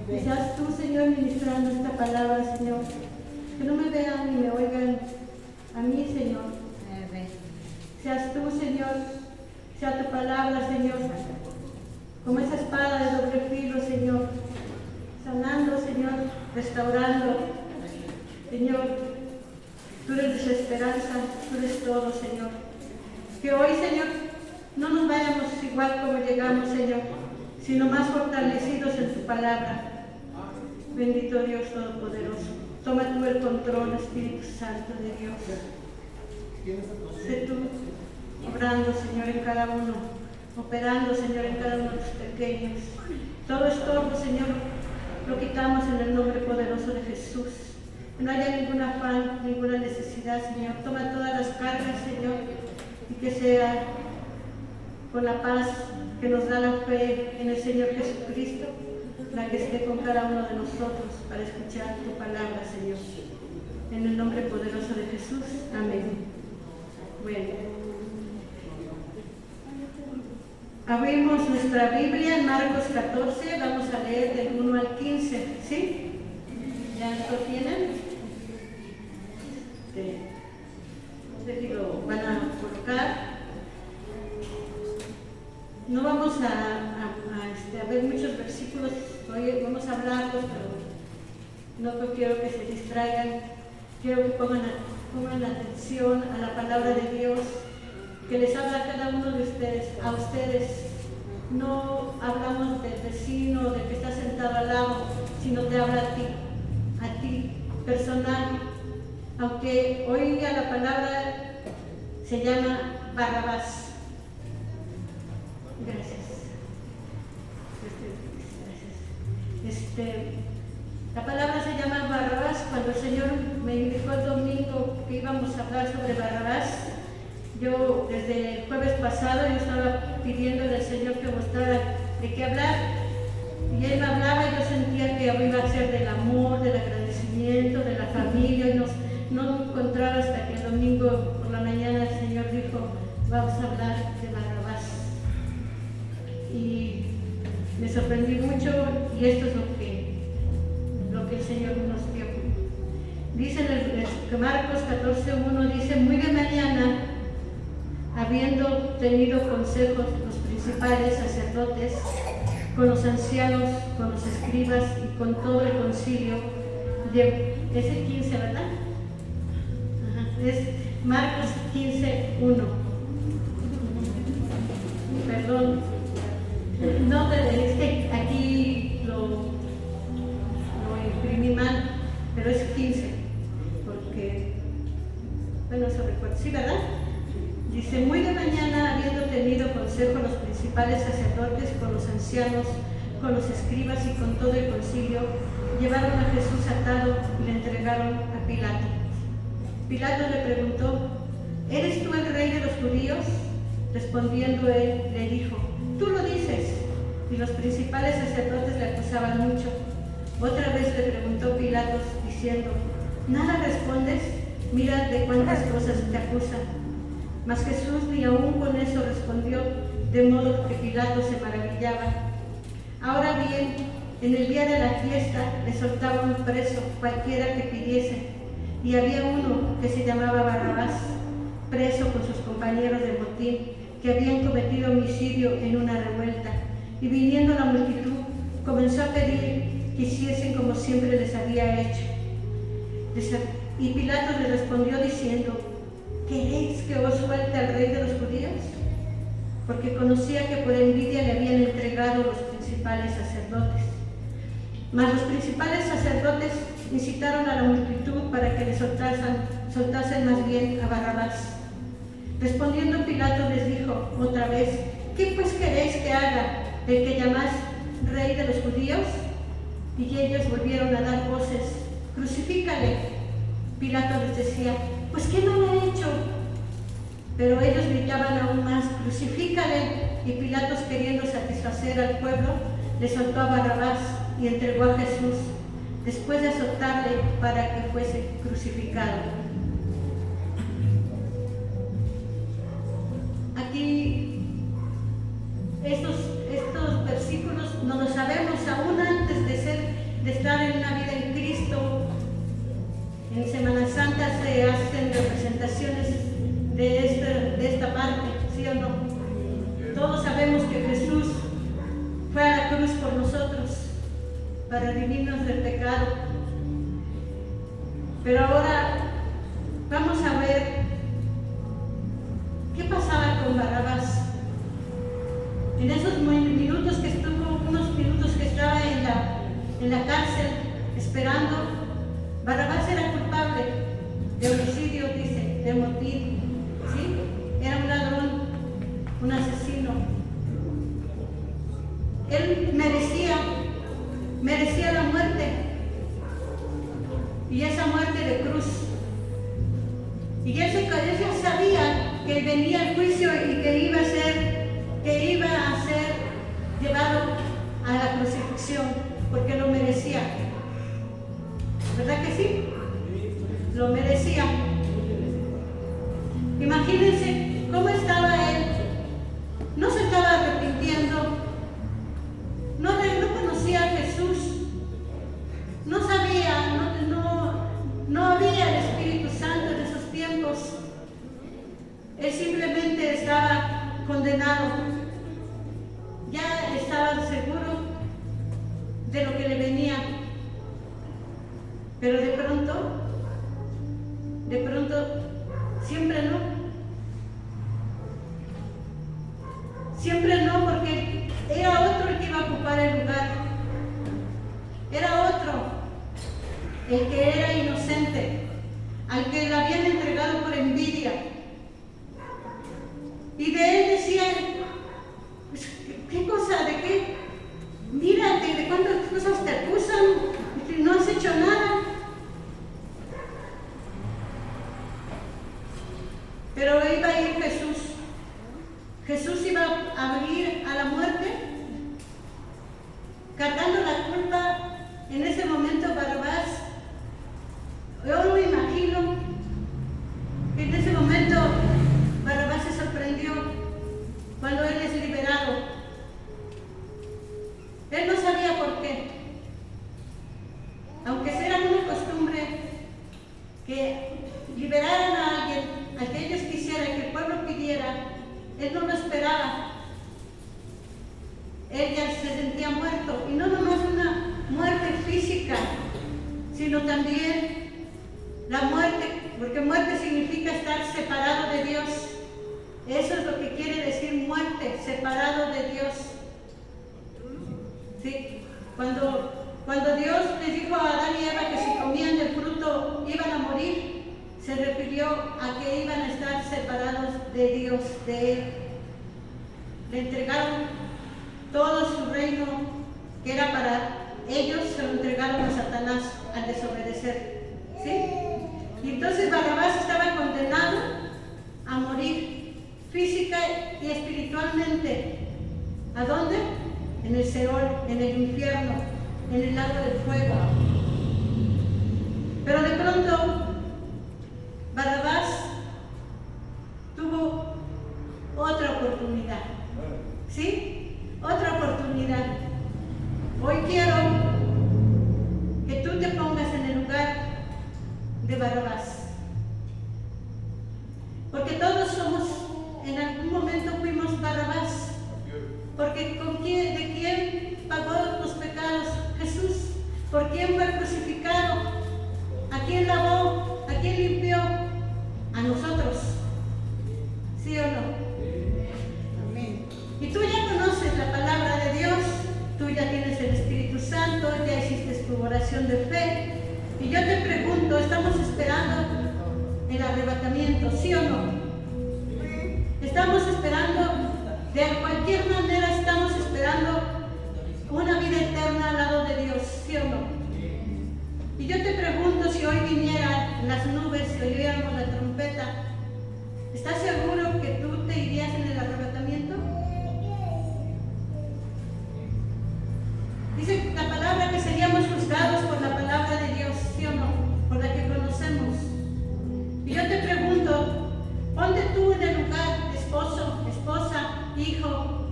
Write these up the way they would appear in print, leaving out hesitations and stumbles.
Que seas tú, Señor, ministrando esta palabra, Señor. Que no me vean ni me oigan a mí, Señor. Seas tú, Señor, sea tu palabra, Señor, como esa espada de doble filo, Señor, sanando, Señor, restaurando, Señor. Tú eres desesperanza, tú eres todo, Señor. Que hoy, Señor, no nos vayamos igual como llegamos, Señor, sino más fortalecidos en tu palabra. Bendito Dios Todopoderoso. Toma tú el control, Espíritu Santo de Dios. Sé tú obrando, Señor, en cada uno, operando, Señor, en cada uno de los pequeños. Todo estorbo, Señor, lo quitamos en el nombre poderoso de Jesús. Que no haya ningún afán, ninguna necesidad, Señor. Toma todas las cargas, Señor, y que sea con la paz que nos da la fe en el Señor Jesucristo, la que esté con cada uno de nosotros para escuchar tu palabra, Señor. En el nombre poderoso de Jesús. Amén. Bueno. Abrimos nuestra Biblia en Marcos 14, vamos a leer del 1 al 15, ¿sí? ¿Ya lo tienen? No sé si lo van a colocar. No vamos a ver muchos versículos, hoy vamos a hablarlos, pero no quiero que se distraigan, quiero que pongan atención a la palabra de Dios, que les habla a cada uno de ustedes, a ustedes. No hablamos del vecino, del que está sentado al lado, sino te habla a ti, personal. Aunque hoy día la palabra se llama Barrabás. Gracias. La palabra se llama Barrabás. Cuando el Señor me indicó el domingo que íbamos a hablar sobre Barrabás, yo desde el jueves pasado yo estaba pidiendo al Señor que mostrara de qué hablar, y Él me hablaba y yo sentía que iba a ser del amor, del agradecimiento, de la familia, y no me encontraba hasta que el domingo por la mañana el Señor dijo, vamos a hablar de Barrabás. Y me sorprendí mucho, y esto es lo que el Señor nos dio. Dice en Marcos 14:1, dice, muy de mañana, habiendo tenido consejos los principales sacerdotes, con los ancianos, con los escribas y con todo el concilio, es el 15, ¿verdad? Ajá. Es Marcos 15:1. Perdón. No, es que aquí lo imprimí mal, pero es 15, porque, bueno, sí, ¿verdad? Dice, muy de mañana, habiendo tenido consejo los principales sacerdotes con los ancianos, con los escribas y con todo el concilio, llevaron a Jesús atado y le entregaron a Pilato. Pilato le preguntó, ¿eres tú el rey de los judíos? Respondiendo él, le dijo, tú lo dices. Y los principales sacerdotes le acusaban mucho. Otra vez le preguntó Pilato, diciendo, ¿nada respondes? Mira de cuántas cosas te acusan. Mas Jesús ni aún con eso respondió, de modo que Pilato se maravillaba. Ahora bien, en el día de la fiesta le soltaban un preso, cualquiera que pidiese, y había uno que se llamaba Barrabás, preso con sus compañeros de motín, que habían cometido homicidio en una revuelta. Y viniendo la multitud, comenzó a pedir que hiciesen como siempre les había hecho. Y Pilato le respondió diciendo, ¿queréis que os suelte al rey de los judíos? Porque conocía que por envidia le habían entregado los principales sacerdotes. Mas los principales sacerdotes incitaron a la multitud para que le soltasen más bien a Barrabás. Respondiendo Pilato les dijo otra vez, ¿qué pues queréis que haga del que llamáis rey de los judíos? Y ellos volvieron a dar voces, crucifícale. Pilato les decía, pues ¿qué no me ha hecho? Pero ellos gritaban aún más, crucifícale. Y Pilato, queriendo satisfacer al pueblo, le soltó a Barrabás y entregó a Jesús, después de azotarle para que fuese crucificado. Aquí estos versículos no los sabemos aún antes de ser para redimirnos del pecado. Pero ahora vamos a ver qué pasaba con Barrabás. En esos minutos que estuvo, unos minutos que estaba en la cárcel esperando, Barrabás era culpable de homicidio, dice, de motín, ¿sí? Era un ladrón, un asesino. Él merecía la muerte, y esa muerte de cruz. Y él ya sabía que venía el juicio y que iba a ser llevado a la crucifixión, porque lo merecía. ¿Verdad que sí? Lo merecía. Imagínense cómo estaba él. No se estaba arrepintiendo. No conocía a Jesús. No sabía, no había el Espíritu Santo en esos tiempos. Él simplemente estaba condenado. Ya estaba seguro de lo que le venía. Pero de pronto, siempre no. Siempre no, porque era otro el que iba a ocupar el lugar. Era otro, el que era inocente, al que le habían entregado por envidia. Y de él decían, pues, ¿qué cosa? ¿De qué? Mírate, ¿de cuántas cosas te acusan? No has hecho nada. Pero iba a ir Jesús. Jesús iba a ir a la muerte, cargando la culpa. En ese momento Barrabás, yo lo imagino, que en ese momento Barrabás se sorprendió cuando él es liberado. Él no sabía por qué. Aunque era una costumbre que liberaran a alguien, a que ellos quisieran, que el pueblo pidiera, él no lo esperaba. Él ya se sentía muerto, y no nomás una muerte física, sino también la muerte, porque muerte significa estar separado de Dios. Eso es lo que quiere decir muerte, separado de Dios. ¿Sí? Cuando Dios les dijo a Adán y Eva que si comían del fruto iban a morir, se refirió a que iban a estar separados de Dios, de Él. Le entregaron todo su reino, que era para ellos, se lo entregaron a Satanás al desobedecer. ¿Sí? Y entonces Barrabás estaba condenado a morir física y espiritualmente. ¿A dónde? En el Seol, en el infierno, en el lago del fuego. Pero de pronto Barrabás tuvo otra oportunidad. ¿Sí? Otra oportunidad. Hoy quiero que tú te pongas en el lugar de Barrabás. Porque todos somos, en algún momento fuimos Barrabás. Porque ¿de quién pagó los pecados? Jesús. ¿Por quién fue crucificado? ¿A quién lavó? ¿A quién limpió? A nosotros. ¿Sí o no? Amén. Y tú ya conoces la palabra de Dios, tú ya tienes el Espíritu Santo, ya hiciste tu oración de fe. Y yo te pregunto, ¿estamos esperando el arrebatamiento? ¿Sí o no? Estamos esperando, de cualquier manera estamos esperando una vida eterna al lado de Dios, ¿sí o no? Y yo te pregunto, si hoy vinieran las nubes, si oyéramos la trompeta, ¿estás seguro que tú te irías en el arrebatamiento? Dice la palabra que seríamos juzgados por la palabra de Dios, ¿sí o no? Por la que conocemos. Y yo te pregunto, ponte tú en el lugar, esposo, esposa, hijo,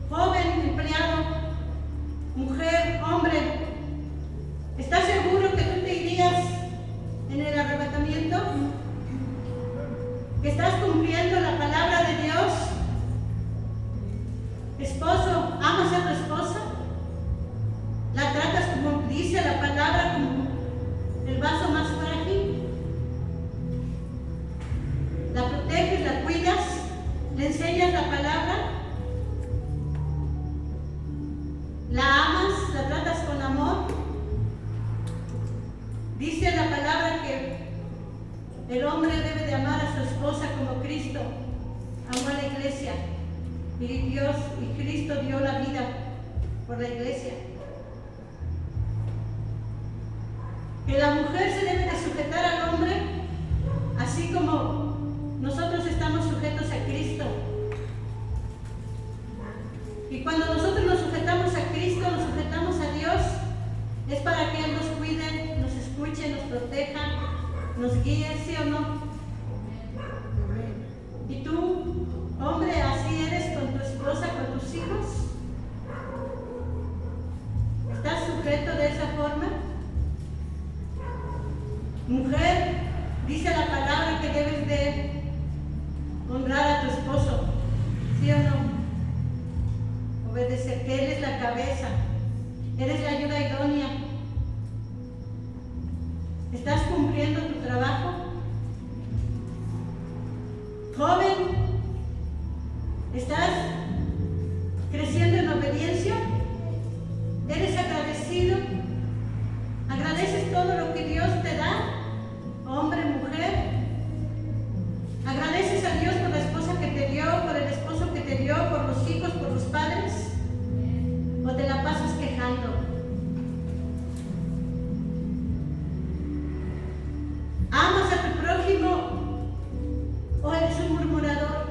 joven, empleado, mujer, hombre. bendice la palabra como el vaso más frágil. La proteges, la cuidas, le enseñas la palabra, la amas, la tratas con amor. Dice la palabra que el hombre debe de amar a su esposa como Cristo amó a la iglesia, y Cristo dio la vida por la iglesia. Que la mujer se debe de sujetar al hombre, así como nosotros estamos sujetos a Cristo. Y cuando nosotros nos sujetamos a Cristo, nos sujetamos a Dios, es para que Él nos cuide, nos escuche, nos proteja, nos guíe, ¿sí o no? Y tú, hombre, así eres con tu esposa, con tus hijos. ¿Estás sujeto de esa forma? Mujer, dice la palabra que debes de honrar a tu esposo, ¿sí o no? Obedecer, que Él es la cabeza, eres la ayuda idónea. ¿Estás cumpliendo tu trabajo? Joven, ¿estás creciendo en obediencia? ¿Eres agradecido? ¿Agradeces todo lo que Dios te da? Hombre, mujer. ¿Agradeces a Dios por la esposa que te dio, por el esposo que te dio, por los hijos, por los padres? ¿O te la pasas quejando? ¿Amas a tu prójimo o eres un murmurador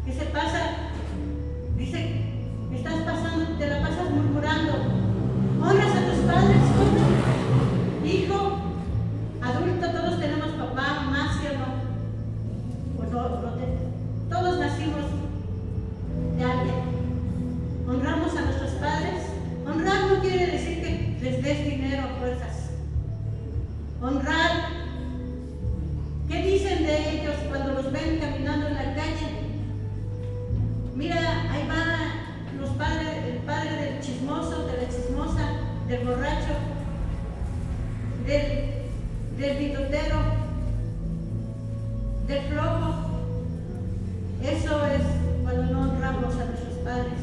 que se pasa, dice, estás pasando, te la pasas murmurando? ¿Honras a tus padres, joven, hijo, adulto? Todos tenemos papá, mamá, ¿sí o no? Todos nacimos de alguien. ¿Honramos a nuestros padres? Honrar no quiere decir que les des dinero a fuerzas. Honrar, ¿qué dicen de ellos cuando los ven caminando en la calle? Mira, ahí van los padres, el padre del chismoso, de la chismosa, del borracho, del bitotero, del flojo. Eso es cuando no honramos a nuestros padres.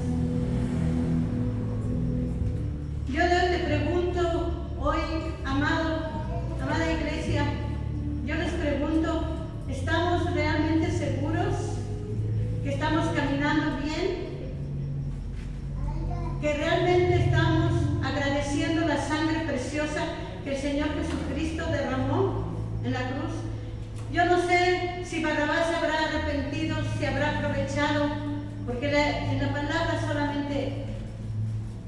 Yo te pregunto hoy, amada iglesia, yo les pregunto, ¿estamos realmente seguros que estamos caminando bien? ¿Que realmente estamos agradeciendo la sangre preciosa que el Señor Jesucristo derramó en la cruz? Yo no sé si Barrabás se habrá arrepentido, si habrá aprovechado, porque en la palabra solamente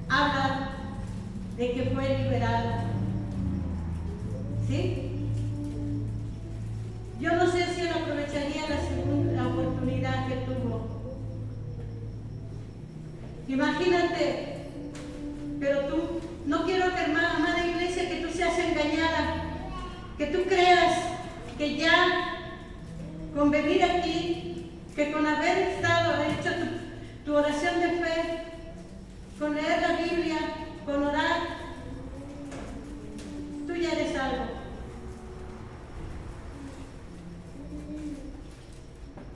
habla de que fue liberado. ¿Sí? Yo no sé si él aprovecharía la oportunidad que tuvo. Imagínate, pero tú, no quiero que, amada iglesia, que tú seas engañada, que tú creas que ya con venir aquí, que con haber hecho tu oración de fe, con leer la Biblia, con orar, tú ya eres algo.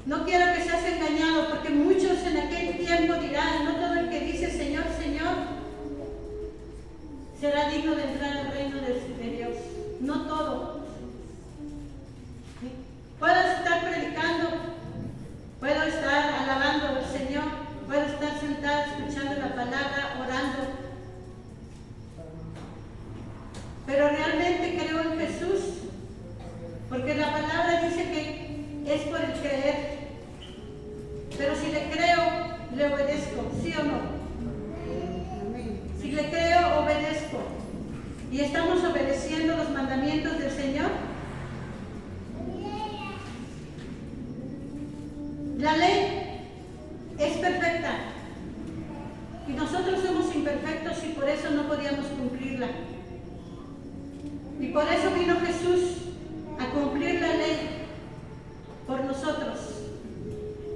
No quiero que seas engañado, porque muchos en aquel tiempo dirán, no todo el que dice Señor, Señor, será digno de entrar al reino de Dios. No todo. ¿Sí? Puedo estar predicando, puedo estar alabando al Señor, puedo estar sentada escuchando la palabra, orando, pero realmente creo en Jesús, porque la palabra dice que es por el creer. Pero si le creo, le obedezco, ¿sí o no? Si le creo, obedezco. ¿Y estamos obedeciendo los mandamientos del Señor? La ley es perfecta y nosotros somos imperfectos y por eso no podíamos cumplirla. Y por eso vino Jesús a cumplir la ley por nosotros.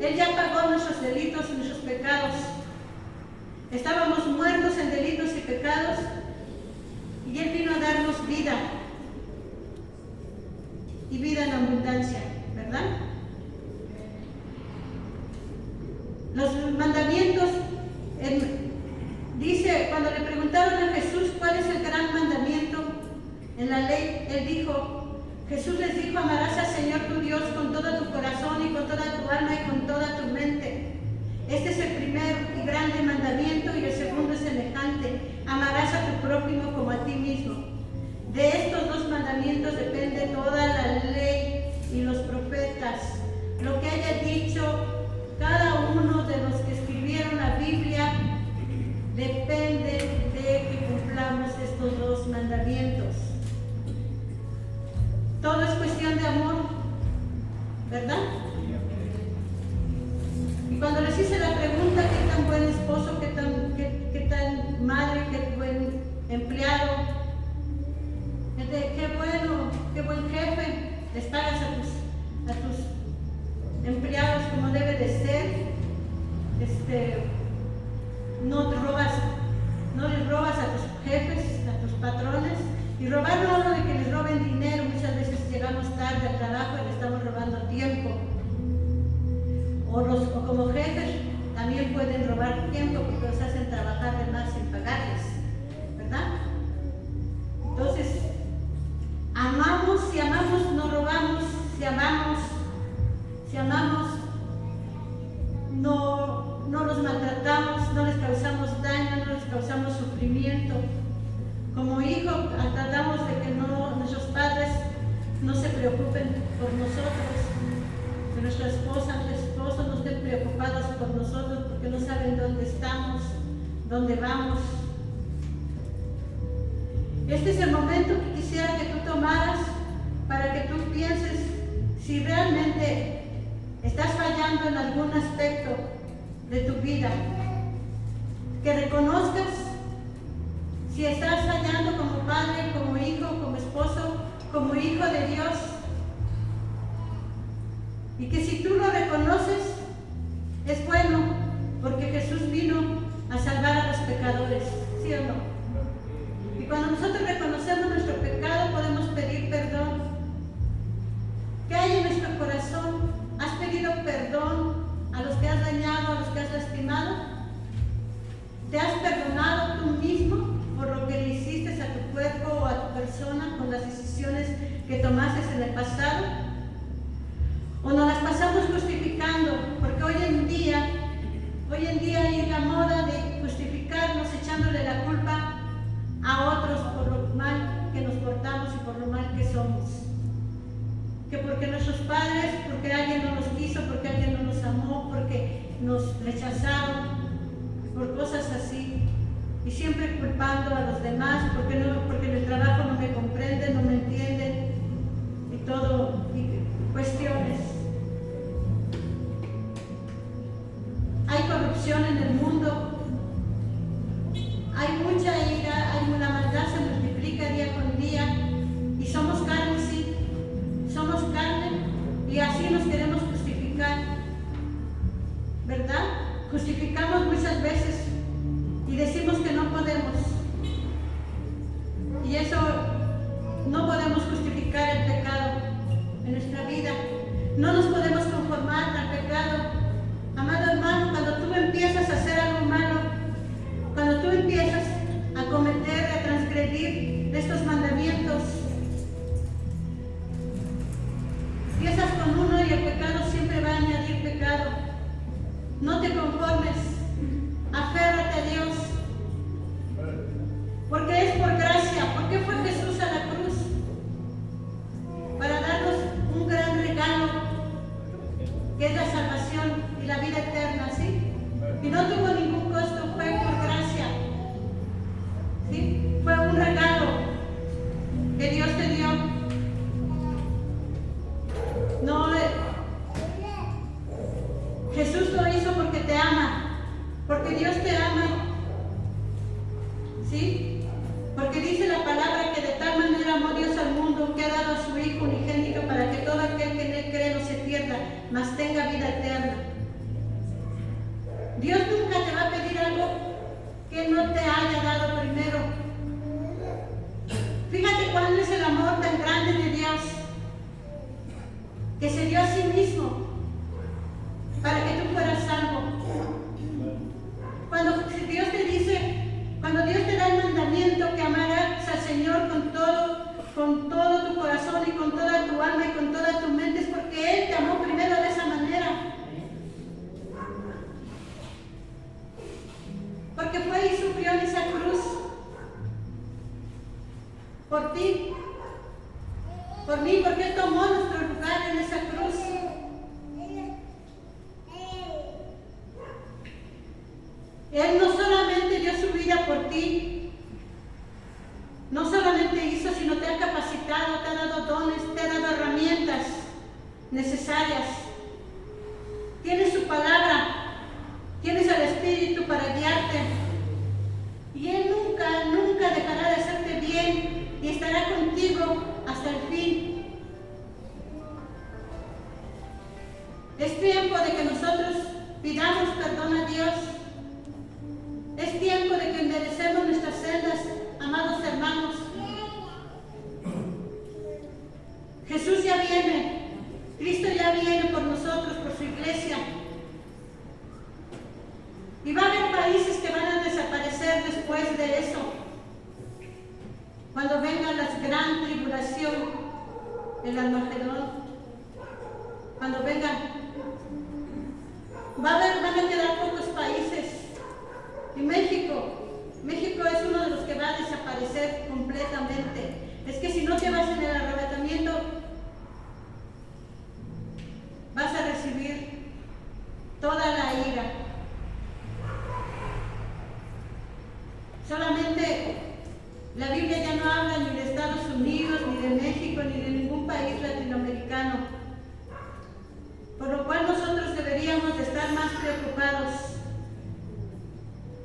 Él ya pagó nuestros delitos y nuestros pecados. Estábamos muertos en delitos y pecados, En la ley, Jesús les dijo, amarás al Señor tu Dios con todo tu corazón y con toda tu alma y con toda tu mente. Este es el primer y grande mandamiento, y el segundo es semejante: amarás a tu prójimo como a ti mismo. De estos dos mandamientos depende toda la ley y los profetas. Lo que haya dicho cada uno de los que escribieron la Biblia depende de que cumplamos estos dos mandamientos. Todo es cuestión de amor, ¿verdad? Y cuando les hice la pregunta, ¿qué tan buen esposo, qué tan madre, qué buen empleado, qué buen jefe, les pagas a tus empleados como debe de ser? No les robas a tus jefes, a tus patrones. Y robar no hablo de que les roben dinero. Muchas veces llegamos tarde al trabajo y le estamos robando tiempo. O como jefes también pueden robar tiempo porque los hacen trabajar de más sin pagarles, ¿verdad? Entonces, si amamos, no robamos. Si amamos, no los maltratamos, no les causamos daño, no les causamos sufrimiento. Como hijos, tratamos de que nuestros padres no se preocupen por nosotros, que nuestra esposa, nuestro esposo no estén preocupados por nosotros porque no saben dónde estamos, dónde vamos. Este es el momento que quisiera que tú tomaras para que tú pienses si realmente estás fallando en algún aspecto de tu vida, que reconozcas si estás fallando como padre, como hijo, como esposo, como hijo de Dios, y que si tú lo reconoces, es bueno, porque Jesús vino a salvar a los pecadores, ¿sí o no? Y cuando nosotros reconocemos nuestro pecado, podemos pedir perdón. ¿Qué hay en nuestro corazón? ¿Has pedido perdón a los que has dañado, a los que has lastimado? ¿Te has perdonado tú mismo por lo que le hiciste a tu cuerpo o a tu persona con las decisiones que tomaste en el pasado? ¿O nos las pasamos justificando? Porque hoy en día hay la moda de justificarnos echándole la culpa a otros por lo mal que nos portamos y por lo mal que somos. Que porque nuestros padres, porque alguien no nos quiso, porque alguien no nos amó, porque nos rechazaron, por cosas así. Y siempre culpando a los demás, porque en el trabajo no me comprenden, no me entienden, y cuestiones. Hay corrupción en el mundo, hay mucha ira, la maldad se multiplica día con día, y somos carne, sí, somos carne, y así nos queremos justificar, ¿verdad? Justificamos muchas veces y decimos que no podemos, y eso no podemos justificar el pecado en nuestra vida. No nos podemos conformar al pecado. Amado hermano, cuando tú empiezas a hacer algo malo, cuando tú empiezas a cometer, a transgredir estos mandamientos, empiezas con uno y el pecado siempre va a añadir pecado. No te conformes, aférrate a Dios, porque es por gracia. ¿Por qué fue Jesús a la cruz? Para darnos un gran regalo, que es la salvación y la vida eterna, ¿sí? Y no tuvo ningún costo, fue por gracia, ¿sí? Fue un regalo que Dios te dio. Jesús lo hizo porque te ama, porque Dios te ama, ¿sí? Porque dice la palabra que de tal manera amó Dios al mundo que ha dado a su Hijo unigénito para que todo aquel que en él cree no se pierda, mas tenga vida eterna. Dios nunca te va a pedir algo que no te haya dado primero. Fíjate cuál es el amor tan grande de Dios, que se dio a sí mismo para que tú fueras salvo. Cuando Dios te da el mandamiento que amarás al Señor con todo con todo tu corazón y con toda tu alma y con toda tu mente, es porque Él te amó primero de esa manera. Porque fue y sufrió en esa cruz por ti, por mí, porque Él tomó nuestro lugar en esa cruz. Él no solamente dio su vida por ti, no solamente hizo, sino te ha capacitado, te ha dado dones, te ha dado herramientas necesarias. Tienes su palabra, tienes el Espíritu para guiarte. Y Él nunca, nunca dejará de hacerte bien y estará contigo hasta el fin. Es tiempo de que nosotros pidamos perdón a Dios. Es tiempo de que enderecemos nuestras sendas, amados hermanos. Jesús ya viene, Cristo ya viene por nosotros, por su iglesia. Y va a haber países que van a desaparecer después de eso. Cuando venga la gran tribulación, el Armagedón, cuando venga, van a quedar pocos países. Y México es uno de los que va a desaparecer completamente. Es que si no te vas en el arrebatamiento, vas a recibir toda la ira. Solamente la Biblia ya no habla ni de Estados Unidos, ni de México, ni de ningún país latinoamericano. Por lo cual nosotros deberíamos de estar más preocupados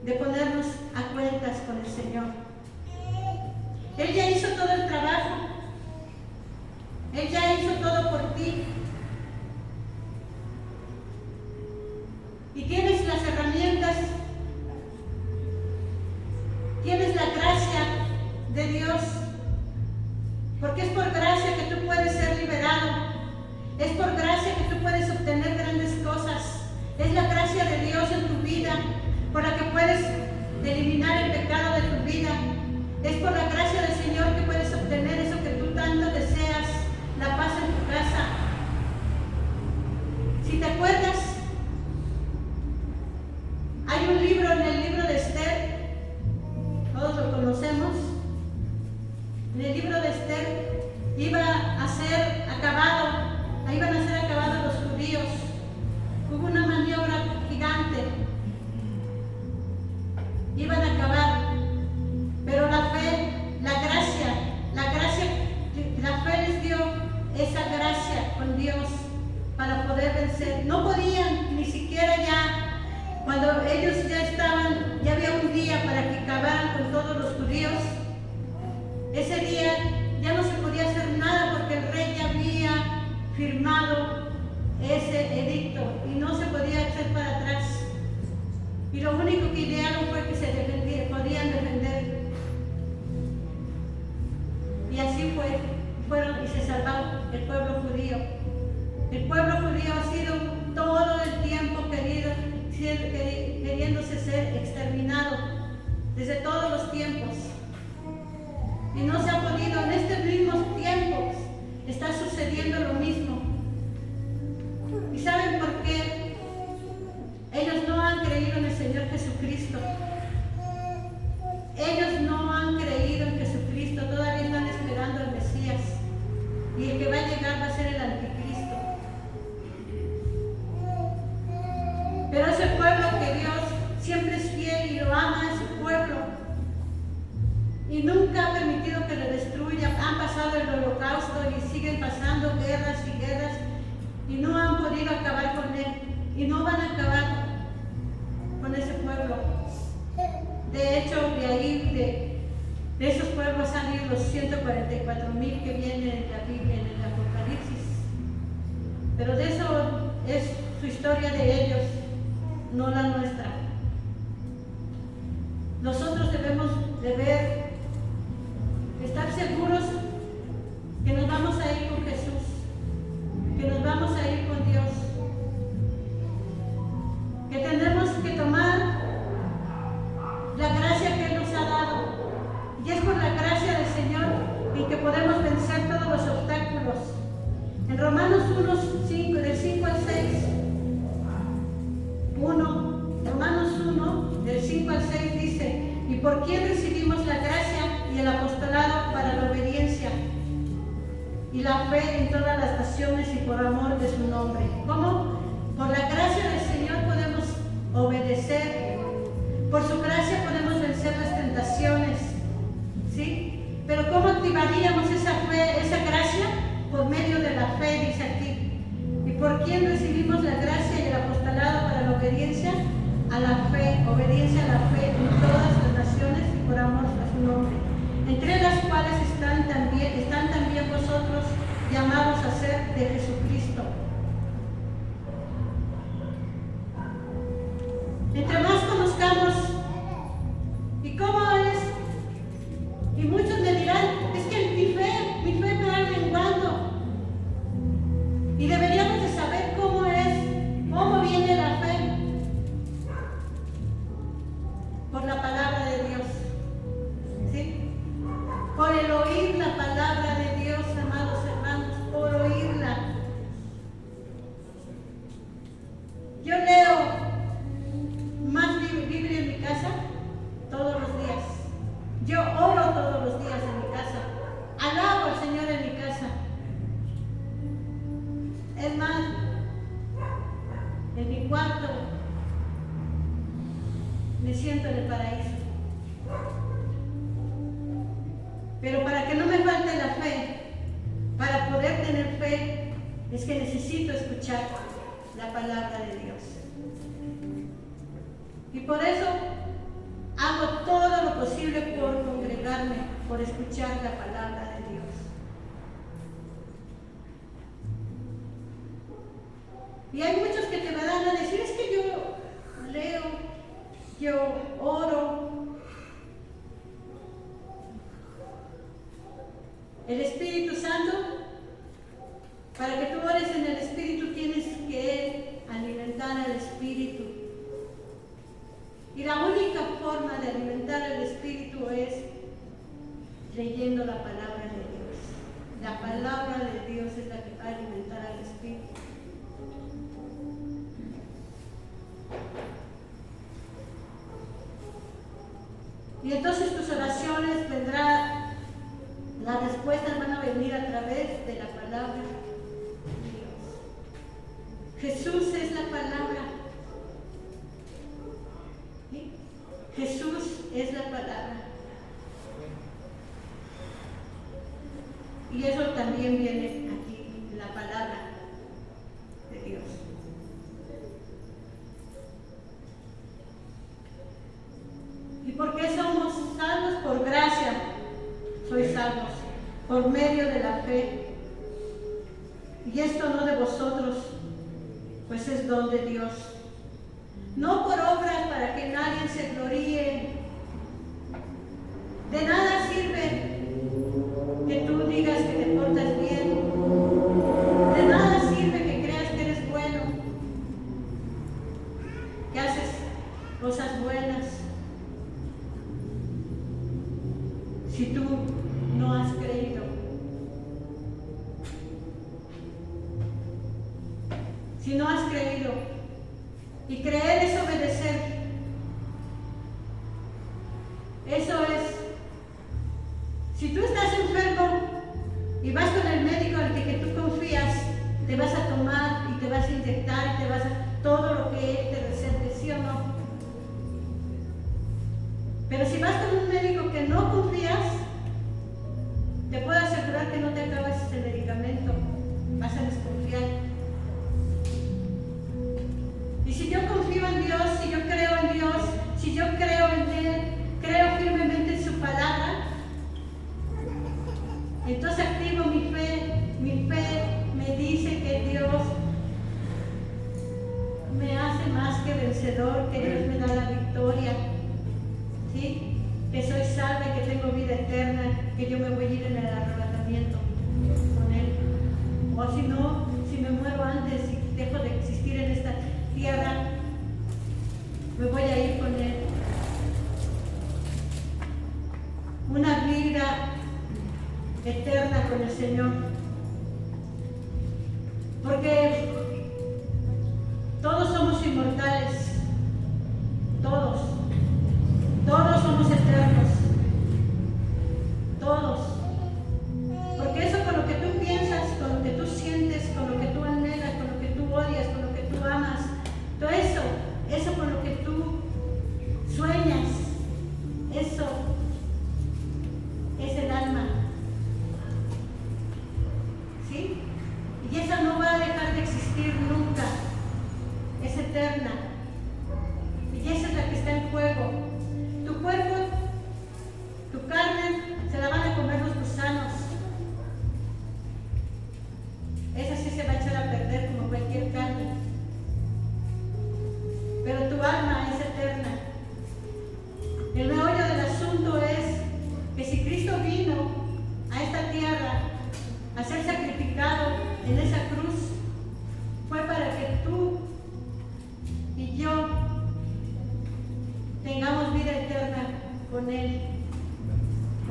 de ponernos a cuentas con el Señor. Él ya hizo todo el trabajo. Él ya hizo todo por ti. Y tienes las herramientas, tienes la gracia de Dios, porque es por gracia que tú puedes ser liberado, es por gracia que tú puedes obtener grandes cosas, es la gracia de Dios en tu vida, por la que puedes eliminar el pecado de tu vida, es por la gracia del Señor que puedes obtener eso que tú tanto deseas, la paz en tu casa. Si te acuerdas, hay un libro en el libro de Esther, todos lo conocemos. En el libro de Esther iban a ser acabados los judíos. Hubo una maniobra gigante. Iban a acabar, pero la fe, la fe les dio esa gracia con Dios para poder vencer. No podían ni siquiera ya, cuando ellos ya había un día para que acabaran con todos los judíos. Ese día ya no se podía hacer nada porque el rey ya había firmado ese edicto y no se podía echar para atrás. Y lo único que idearon fue que podían defender. Y así fueron y se salvó el pueblo judío. El pueblo judío ha sido todo el tiempo queriéndose ser exterminado desde todos los tiempos. Y no se ha podido. En estos mismos tiempos está sucediendo lo mismo. ¿Y saben por qué? Ellos no han creído en el Señor Jesucristo. Ellos no han creído en Jesucristo. Todavía están esperando al Mesías. Y el que va a llegar va a ser el anticristo. Pero ese pueblo que Dios siempre es fiel y lo ama a ese pueblo. Y nunca ha permitido que lo destruya. Han pasado el holocausto y siguen pasando guerras y guerras. Y no han podido acabar con él. Y no van a acabar con ese pueblo. De hecho, de ahí, de esos pueblos han ido los 144,000 que vienen en la Biblia, en el Apocalipsis. Pero de eso es su historia de ellos, no la nuestra. Nosotros debemos estar seguros que nos vamos a ir con Jesús, que nos vamos a ir con Dios, que tenemos que tomar la gracia que Él nos ha dado. Y es por la gracia del Señor en que podemos la fe en todas las naciones y por amor de su nombre. ¿Cómo? Por la gracia del Señor podemos obedecer. Por su gracia podemos vencer las tentaciones. ¿Sí? Pero ¿cómo activaríamos esa fe, esa gracia? Por medio de la fe, dice aquí. ¿Y por quién recibimos la gracia y el apostolado para la obediencia? A la fe, obediencia a la fe en todas las naciones y por amor a su nombre, entre las cuales están también vosotros llamados a ser de Jesucristo. Entre más conozcamos, ¿y cómo es? Y muchos me dirán, es que mi fe me va menguando. Y deberíamos de saber cómo es, cómo viene la fe. Por la palabra de Dios, ¿sí? Por el oír la palabra de Dios, amados hermanos, por oírla. Yo leo más Biblia en mi casa todos los días. Yo oro todos los días en mi casa. Alabo al Señor en mi casa. Es más, en mi cuarto me siento en el paraíso. Pero para que no me falte la fe, para poder tener fe, es que necesito escuchar la palabra de Dios. Y por eso hago todo lo posible por congregarme, por escuchar la palabra de Dios. Y hay muchos que te van a decir, es que yo leo, yo oro. El Espíritu Santo, para que tú ores en el Espíritu, tienes que alimentar al Espíritu. Y la única forma de alimentar al Espíritu es leyendo la palabra de Dios. La palabra de Dios es la que va a alimentar al Espíritu. Y entonces tus oraciones vendrán, las respuestas van a venir a través de la palabra de Dios. Jesús es la palabra. ¿Sí? Jesús es la palabra. Y eso también viene aquí, la palabra de Dios. ¿Y por qué somos salvos? Por gracia sois salvos, por medio de la fe. Y esto no de vosotros, pues es don de Dios. No por obras para que nadie se gloríe. De nada sirve que tú digas que te portas bien. De nada sirve que creas que eres bueno, que haces cosas buenas, si tú no has creído. Si no has creído, y creer es obedecer. Eso es. Si tú estás enfermo y vas con el médico al que tú confías, te vas a tomar y te vas a inyectar y te vas a todo lo que él te recete, ¿sí o no? Pero si vas con un médico que no confías, te puedo asegurar que no te acabas ese medicamento, vas a desconfiar. Y si yo confío en Dios, si yo creo en Dios, si yo creo en Él, creo firmemente en su palabra, entonces activo mi fe. Mi fe me dice que Dios me hace más que vencedor, que Dios me da la victoria, ¿sí? Que soy salva y que tengo vida eterna, que yo me voy a ir en el arrebatamiento con Él. O si no, si me muero antes y dejo de existir en esta tierra, me voy a ir con Él. Una vida eterna con el Señor. Porque todos somos inmortales. Todos somos eternos. Todos. Porque eso con lo que tú piensas,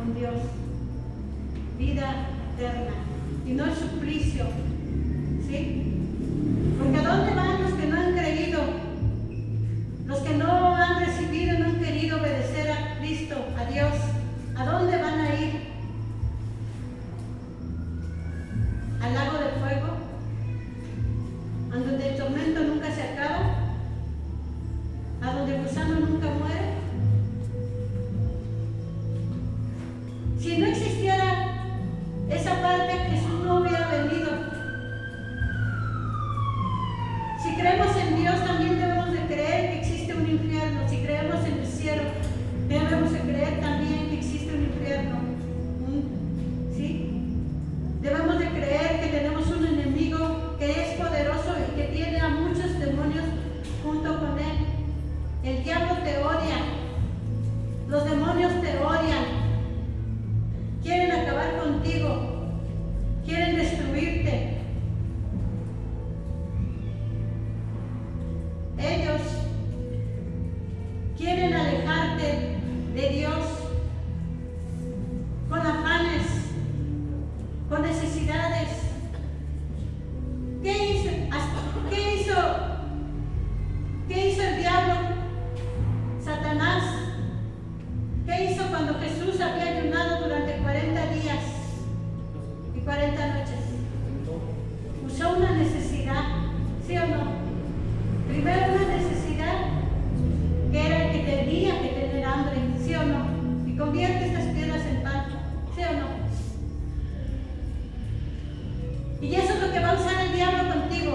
con Dios. Vida eterna. Y no el suplicio. ¿Sí? Porque ¿a dónde van los que no han creído? Los que no han recibido, no han querido obedecer a Cristo, a Dios. ¿A dónde van a ir? ¿Al lago de fuego? ¿A donde el tormento nunca se acaba? ¿A donde el gusano nunca muere? Si no existiera esa parte, Jesús no hubiera venido. Si creemos en Dios, también debemos de creer que existe un infierno. Si creemos en el cielo, debemos de creer también que existe un infierno. ¿Sí? Debemos de creer que tenemos un enemigo que es poderoso y que tiene a muchos demonios junto con él. El diablo te odia. Los demonios te odian. Quieren acabar contigo. Quieren destruirte. Ellos quieren alejarte de Dios con afanes, con necesidades. ¿Qué hizo el diablo? Satanás. ¿Qué hizo cuando Jesús había ayunado durante 40 días y 40 noches? Usó una necesidad, ¿sí o no? Primero una necesidad que era el que tenía que tener hambre, ¿sí o no? Y convierte estas piedras en pan, ¿sí o no? Y eso es lo que va a usar el diablo contigo,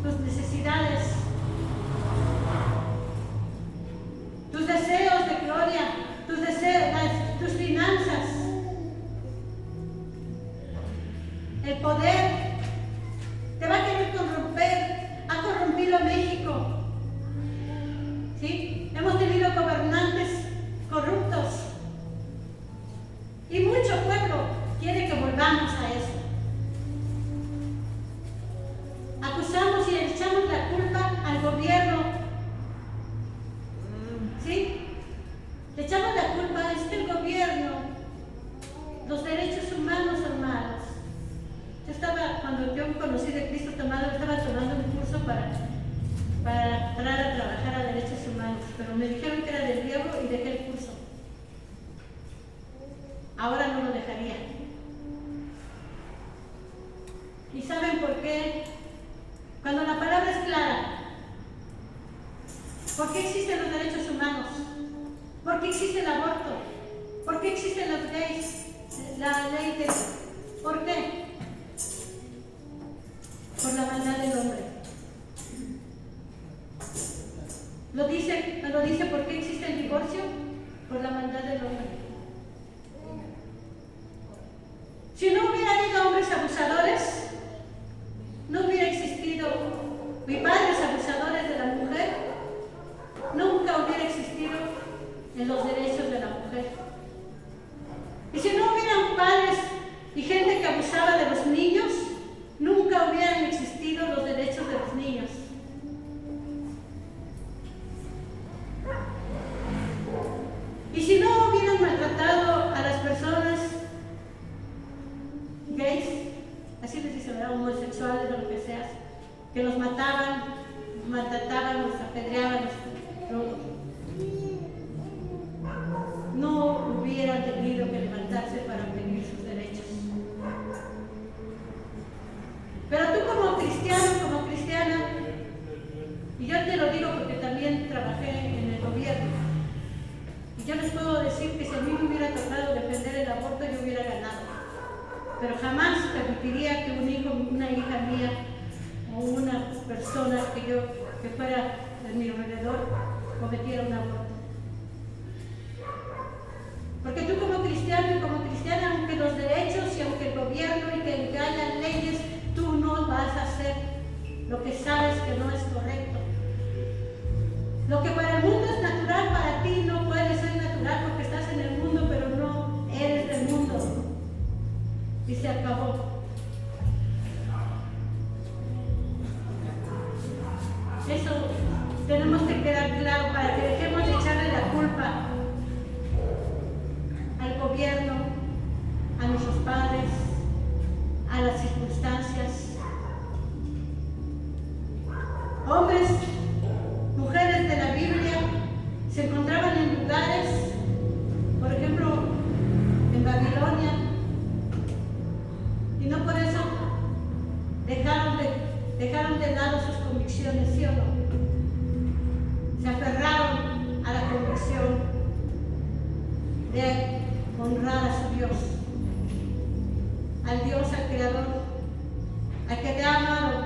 tus necesidades, tus deseos de gloria, tus deseos, tus finanzas, el poder. Te va a querer corromper. Ha corrompido a México. ¿Sí? Hemos tenido gobernantes corruptos. Y mucho pueblo quiere que volvamos a eso. Acusamos y le echamos la culpa al gobierno. ¿Sí? Le echamos la culpa, es que el gobierno, los derechos humanos, hermanos. Cuando yo conocí de Cristo tomado, estaba tomando un curso para entrar a trabajar a derechos humanos, pero me dijeron que era del diablo y dejé el curso. Ahora no lo dejaría. ¿Y saben por qué? Cuando la palabra es clara, ¿por qué existen los derechos humanos? ¿Por qué existe el aborto? ¿Por qué existen los gays? La ley de... ¿Por qué? Por la maldad del hombre. Lo dice por qué existe el divorcio, por la maldad del hombre. Si no hubiera habido hombres abusadores, no hubiera existido ni padres abusadores de la mujer, nunca hubiera existido en los derechos de la mujer. Y si no hubieran padres y gente que abusaba de los niños, nunca hubieran existido los derechos de los niños. Y si no hubieran maltratado a las personas gays, así les dicen, homosexuales o lo que sea, que los mataban, maltrataban, los apedreaban, no hubieran tenido que levantarse para pedir sus derechos. Pero tú como cristiano, como cristiana, y yo te lo digo porque también trabajé en el gobierno, y yo les puedo decir que si a mí me hubiera tocado defender el aborto, yo hubiera ganado. Pero jamás permitiría que un hijo, una hija mía o una persona que fuera de mi alrededor cometiera un aborto. Porque tú como cristiano y como cristiana, aunque los derechos y aunque el gobierno y que haya leyes, tú no vas a hacer lo que sabes que no es correcto. Lo que para el mundo es natural, para ti no puede ser natural porque estás en el mundo, pero no eres del mundo. Y se acabó. Eso tenemos que quedar claro para que dejemos de echarle la culpa convicciones, ¿sí o no? Se aferraron a la convicción de honrar a su Dios, al Dios, al Creador, al que te ha amado.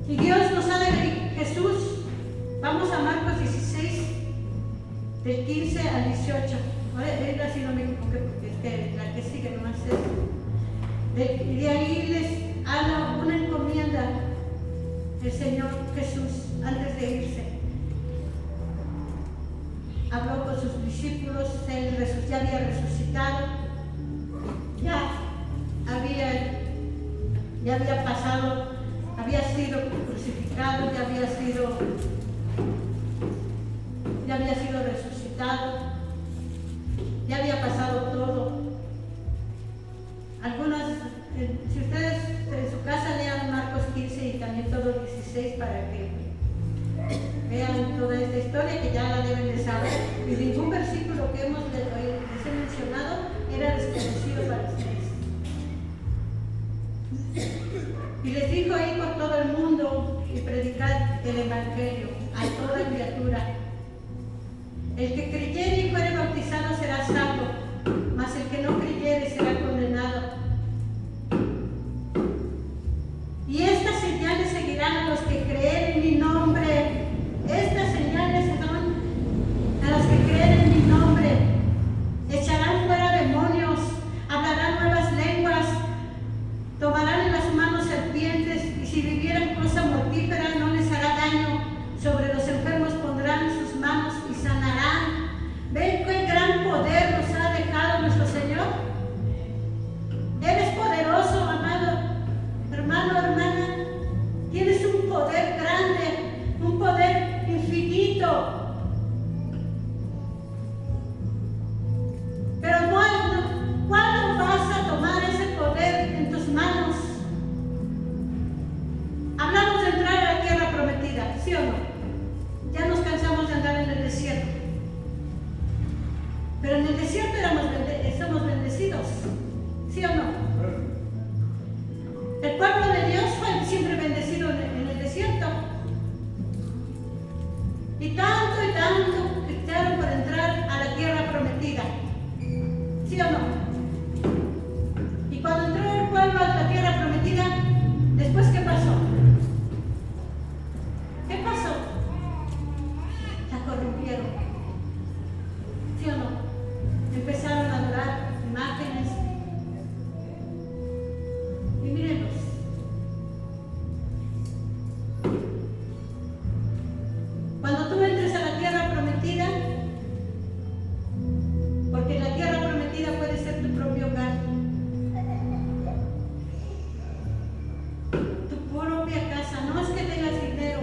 Y Dios nos ha de Jesús. Vamos a Marcos 16, del 15 al 18. Ahora sí no me equivoqué porque es que la que sigue nomás es. De ahí les haga una encomienda el Señor Jesús antes de irse. Habló con sus discípulos, Él ya había resucitado, ya había pasado, había sido crucificado, ya había sido resucitado, ya había pasado todo. Si ustedes en su casa lean Marcos 15 y también todo 16 para que vean toda esta historia que ya la deben de saber. Y ningún versículo que les he mencionado era desconocido para ustedes. Y les dijo: ahí por todo el mundo y predicad el Evangelio a toda criatura. El que creyere y fuere bautizado será salvo, mas el que no creyere será condenado. Y estas señales seguirán a los que creen en mi nombre. Estas señales son a los que creen en mi nombre. Echarán fuera demonios, hablarán nuevas lenguas, tomarán en las manos serpientes, y si vivieran cosa mortífera no les hará daño. Sobre los enfermos pondrán sus manos y sanarán. ¿Ven qué gran poder nos ha dejado nuestro Señor? Eres poderoso, amado hermano, hermana. Tienes un poder grande, un poder infinito. Pero ¿cuándo vas a tomar ese poder en tus manos? Hablamos de entrar a la tierra prometida, ¿sí o no? Ya nos cansamos de andar en el desierto. Pero en el desierto somos bendecidos, ¿sí o no? El pueblo de Dios fue siempre bendecido en el desierto. Y tanto gritaron por entrar a la tierra prometida, ¿sí o no? Y cuando entró el pueblo a la tierra prometida, ¿después qué pasó? ¿Qué pasó? La corrompieron, ¿sí o no? Empezaron a adorar imágenes. Y mírenlos. Cuando tú entres a la tierra prometida, porque la tierra prometida puede ser tu propio hogar, tu propia casa. No es que tengas dinero,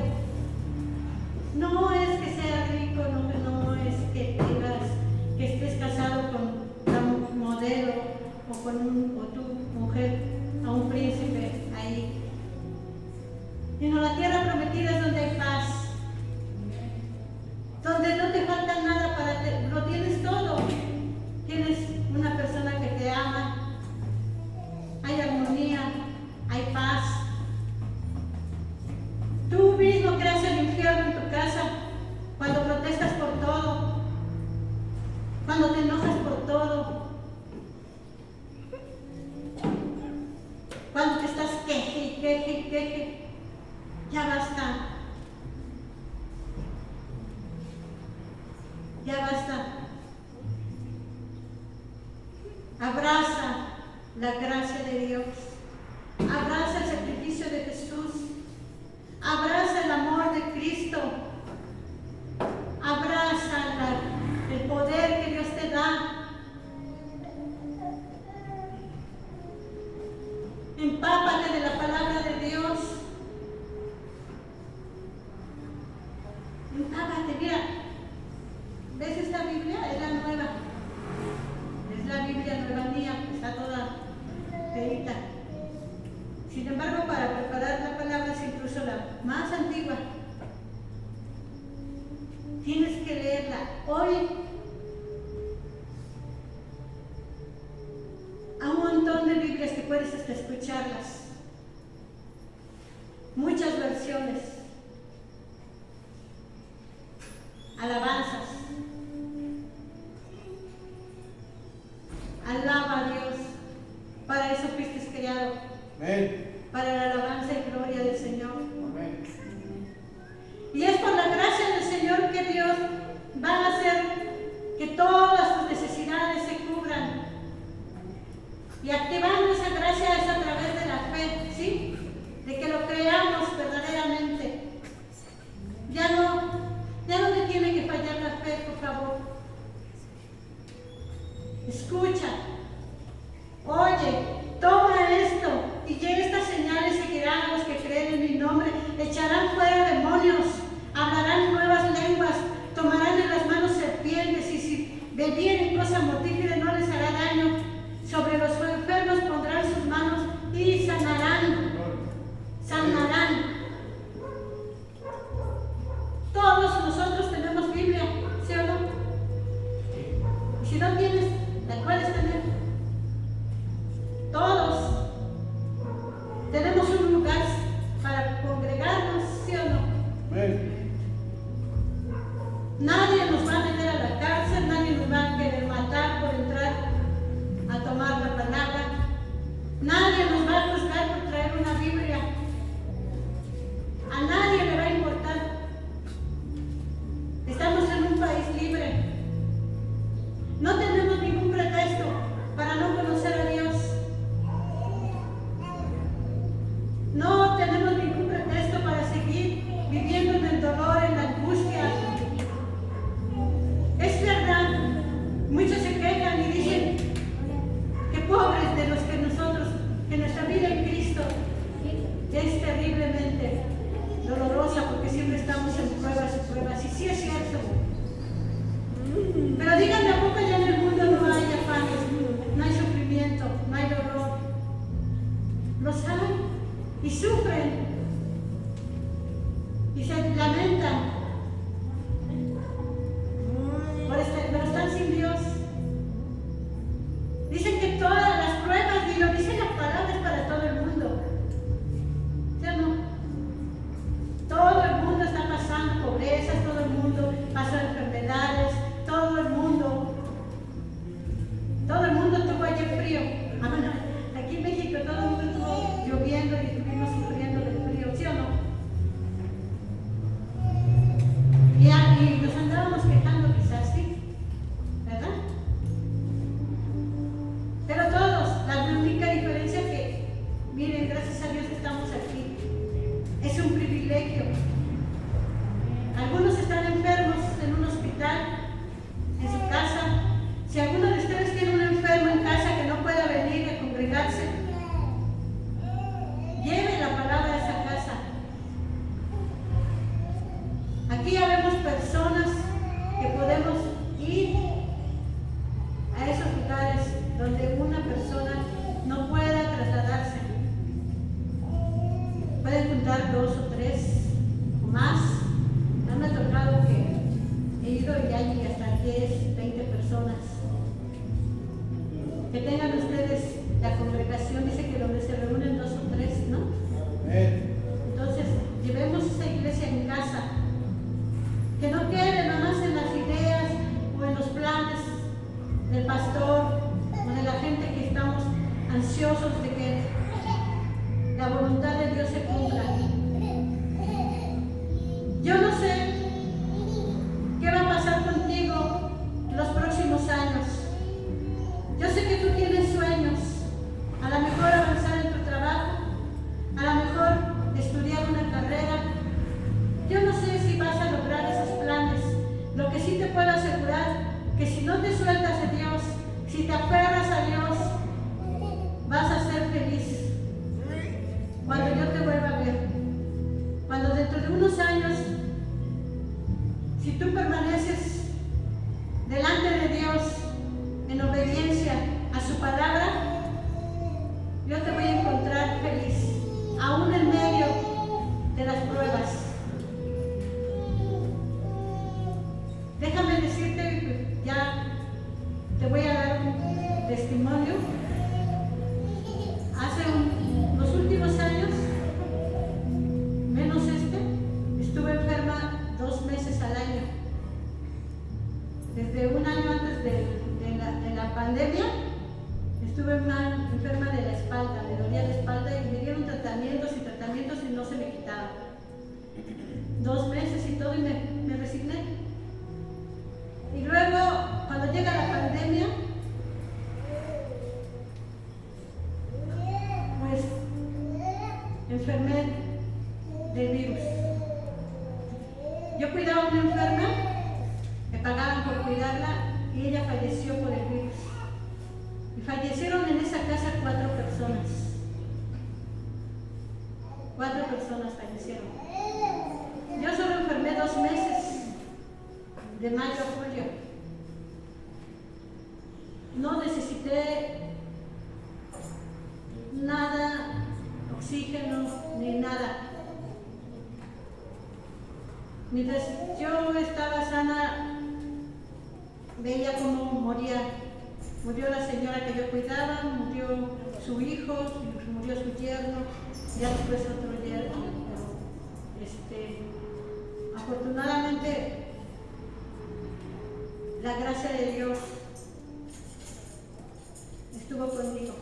no es que seas rico, no es que estés casado con un modelo o tu mujer a un príncipe ahí. Sino la tierra prometida es donde hay paz, donde no te falta nada lo tienes todo. Tienes una persona que te ama, hay armonía, hay paz. Tú mismo creas el infierno en tu casa cuando protestas por todo, cuando te enojas por todo, cuando te estás queje. Ya basta. Ya basta. Abraza la gracia de Dios. Abraza el sacrificio de Jesús. Abraza el amor de Cristo. Abraza el poder que Dios te da. Empápate de la palabra de Dios. Empápate, mira. ¿Ves esta Biblia? Es la nueva. Es la Biblia nueva mía, está toda feita. Sin embargo, para preparar la palabra se incluso la más antigua. Tienes que leerla. Hoy hay un montón de Biblias que puedes hasta escucharlas. Escucha, oye, toma esto, y ya estas señales seguirán a los que creen en mi nombre. Echarán fuera demonios, hablarán nuevas lenguas, tomarán en las manos serpientes, y si bebieren cosa mortífera no les hará daño. Sobre los enfermos pondrán sus manos y sanarán. Todos nosotros tenemos Biblia, ¿sí o no? Y si no tienes, la puedes tener. Todos tenemos un lugar para congregarnos, ¿sí o no? Nadie nos va a meter a la cárcel, nadie nos va a querer matar por entrar a tomar la palabra. Nadie nos va a juzgar por traer una Biblia. A nadie le va a importar. Estamos en un país libre. No tenemos ningún pretexto para no conocer a Dios. No tenemos ningún pretexto para seguir viviendo en el dolor, en la angustia. Es verdad, muchos se quejan y dicen que pobres de los que nosotros, que nuestra vida en Cristo es terriblemente dolorosa porque siempre estamos en pruebas y pruebas, y sí es cierto. Pero díganme, ¿a poco ya en el mundo no hay afanes, no hay sufrimiento, no hay dolor? Los hay y sufren y se lamentan, pero están sin Dios. Dicen que todas las pruebas, y lo dicen las palabras, para todo el mundo. ¿Sí o no? Todo el mundo está pasando pobrezas, todo el mundo pasa enfermedades, todo el mundo tuvo ayer frío. Ah, bueno, aquí en México todo el mundo estuvo lloviendo y estuvimos sufriendo del frío, ¿sí o no? Y nos andábamos quejando quizás, ¿sí? ¿Verdad? Pero todos, la única diferencia es que, miren, gracias a Dios estamos aquí. Es un privilegio. Algunos están enfermos en un hospital, en su casa. Si alguno de ustedes tiene un enfermo en casa que no pueda venir a congregarse, lleve la palabra a esa casa. Aquí ya vemos personas que podemos ir a esos lugares donde una persona no pueda trasladarse. Pueden juntar 2 o 3 o más. Me ha tocado que he ido y hay hasta 10, 20 personas. Que tengan ustedes la congregación, dice que donde se reúnen 2 o 3, ¿no? Entonces, llevemos esa iglesia en casa. Que no quede nada más en las ideas o en los planes del pastor o de la gente que estamos ansiosos de que la voluntad de Dios se cumpla. Yo no sé qué va a pasar contigo los próximos años. Yo sé que tú tienes sueños, a lo mejor avanzar en tu trabajo, a lo mejor estudiar una carrera. Yo no sé si vas a lograr esos planes. Lo que sí te puedo asegurar, que si no te sueltas de Dios, si te aferras a Dios, vas a ser feliz. Cuando yo te vuelva a ver, cuando dentro de unos años, si tú permaneces delante de Dios en obediencia a su palabra, yo te voy a encontrar feliz, aún en medio de las pruebas. Déjame decirte, ya te voy a dar un testimonio. Hace los últimos años, menos estuve enferma 2 meses al año. Desde un año antes de la pandemia, estuve enferma de la espalda, me dolía la espalda y me dieron tratamientos y no se me quitaba. 2 meses y todo, y me resigné. Y luego, cuando llega la pandemia, pues enfermé del virus. Yo cuidaba a una enferma, me pagaban por cuidarla y ella falleció por el virus. personas fallecieron. Yo solo enfermé 2 meses, de mayo a julio. No necesité nada, oxígeno, ni nada. Mientras yo estaba sana, veía cómo murió la señora que yo cuidaba, murió su hijo, murió su yerno, ya después otro yerno, pero afortunadamente la gracia de Dios estuvo conmigo.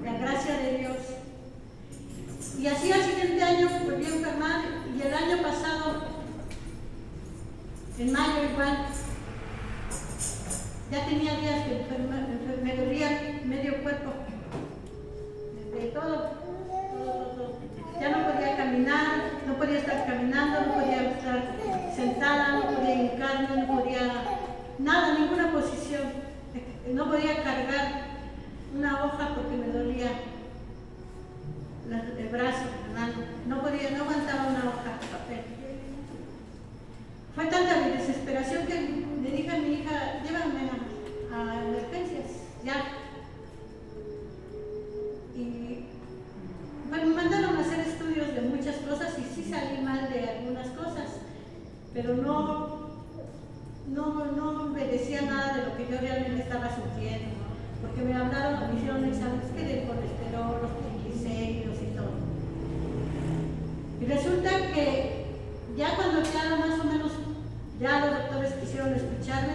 La gracia de Dios. Y así al siguiente año volví a enfermar, y el año pasado, en mayo igual, ya tenía días que me dolía medio cuerpo, de todo. Ya no podía caminar, no podía estar caminando, no podía estar sentada, no podía hincarme, no podía nada, ninguna posición. No podía cargar una hoja porque me dolía el brazo, la mano. No aguantaba una hoja de papel. Fue tanta mi desesperación que le dije a mi hija, llévame a emergencias, ya. Y bueno, me mandaron a hacer estudios de muchas cosas y sí salí mal de algunas cosas, pero no obedecía nada de lo que yo realmente estaba sufriendo, porque me hicieron exámenes que del colesterol, los triglicéridos y todo. Y resulta que ya cuando ya más o menos, ya los doctores quisieron escucharme,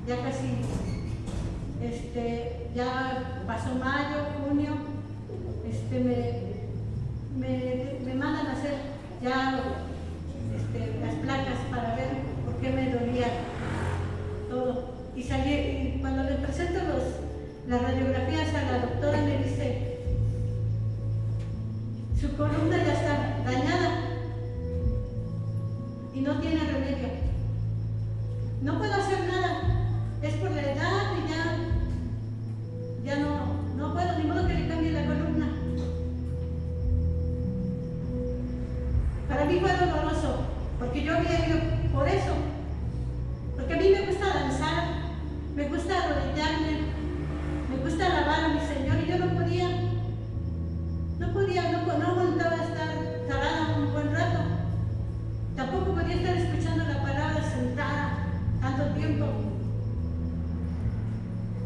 ya casi, ya pasó mayo, junio, me mandan a hacer ya las placas para ver por qué me dolía todo. Y cuando le presento las radiografías a la doctora, me dice, su columna ya está dañada y no tiene remedio. No puedo hacer nada, es por la edad y ya no puedo, ni modo que le cambie la columna. Para mí fue doloroso, porque yo había ido por eso, porque a mí me gusta danzar, me gusta arrodillarme, me gusta alabar a mi Señor, y yo no aguantaba estar parada un buen rato, tampoco podía estar escuchando la palabra sentada tanto tiempo.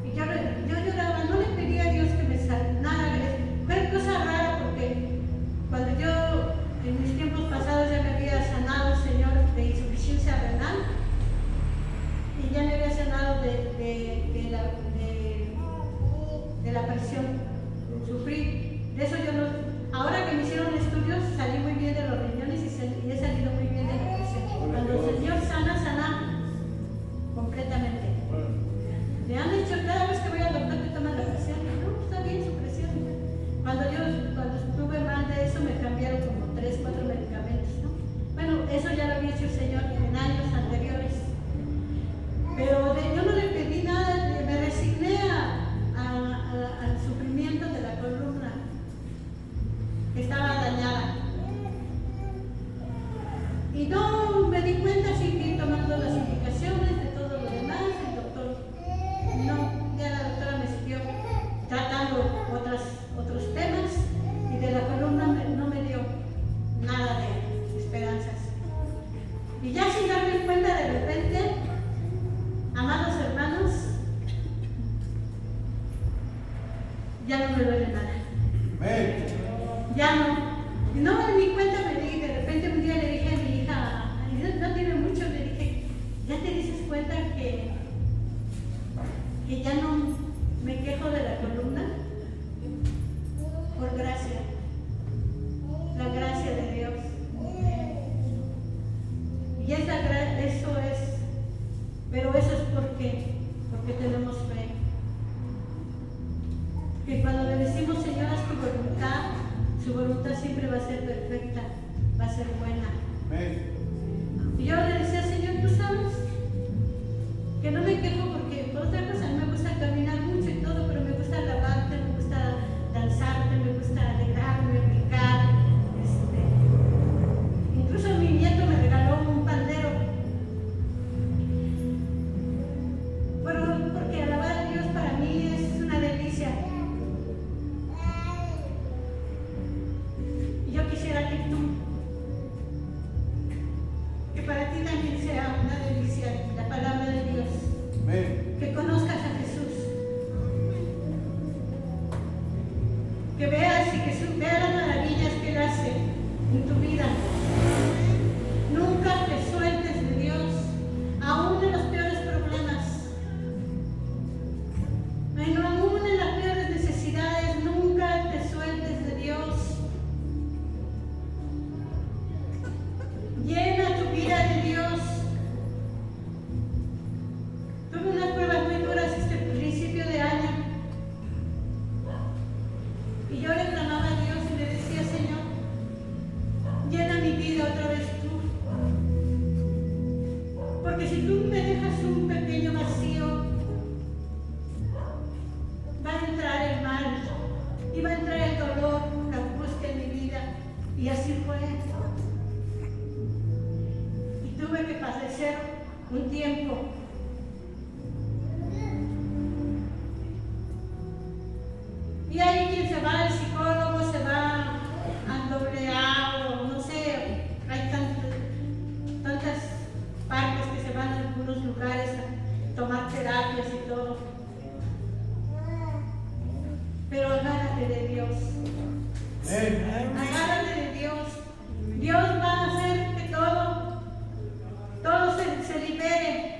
Y yo lloraba, no le pedía a Dios que me sanara. Fue cosa rara, porque cuando yo en mis tiempos pasados ya me había sanado el Señor de insuficiencia renal, y ya me había sanado de la presión. Sufrí, de eso yo no. Ahora que me hicieron estudios, salí muy bien de los riñones y he salido muy bien de la presión. Cuando el Señor sana completamente. Me han dicho, cada vez que voy al doctor que toma la presión, no, está bien su presión. Cuando estuve mal de eso, me cambiaron como 3, 4 medicamentos, ¿no? Bueno, eso ya lo había hecho el Señor en años anteriores. Pero yo no le pedí nada, me resigné al sufrimiento de la columna, que estaba dañada. Y no me di cuenta, seguí tomando las indicaciones de todo lo demás. El doctor, ya la doctora me siguió tratando otros temas, y de la columna no me dio nada de esperanzas. Y ya sin darme cuenta, de repente, amados hermanos, ya no me duele nada. Ya no. Y no me di cuenta, de repente un día le dije a mi hija, no tiene mucho, le dije, ¿ya te dices cuenta que ya no me quejo de la columna? Por gracia. La gracia de Dios. Y eso es, pero eso es porque tenemos fe. Que cuando le decimos, Señor, haz tu voluntad, su voluntad siempre va a ser perfecta, va a ser buena. Y yo le decía, Señor, tú sabes que no me quejo, porque por otra cosa me gusta caminar mucho y todo, pero me gusta alabarte, me gusta danzarte, me gusta alegrarme, brincar, tomar terapias y todo. Pero agárrate de Dios. Agárrate de Dios. Dios va a hacer que todo se libere.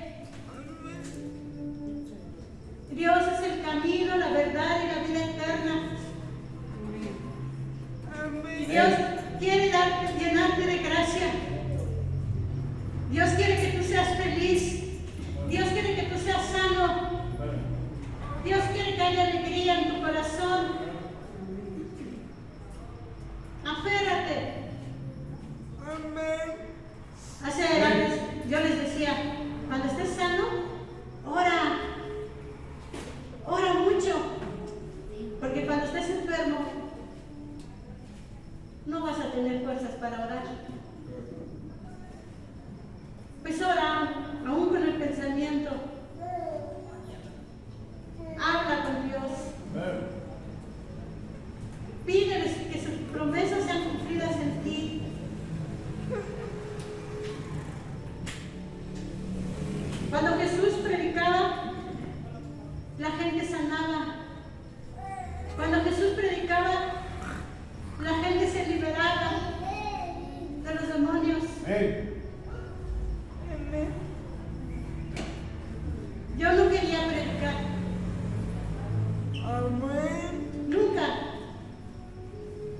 Dios es el camino, la verdad y la vida eterna. Y Dios quiere llenarte de gracia. Dios quiere que tú seas feliz. Dios quiere que tú seas sano. Dios quiere que haya alegría en tu corazón. Aférrate. Hace años yo les decía, cuando estés sano, ora mucho, porque cuando estés enfermo no vas a tener fuerzas para orar. Pues ora, aún con el pensamiento, habla con Dios, pídeles que sus promesas sean cumplidas en ti. Cuando Jesús predicaba, la gente sanaba. Cuando Jesús predicaba, la gente se liberaba de los demonios. Yo no quería predicar. Nunca.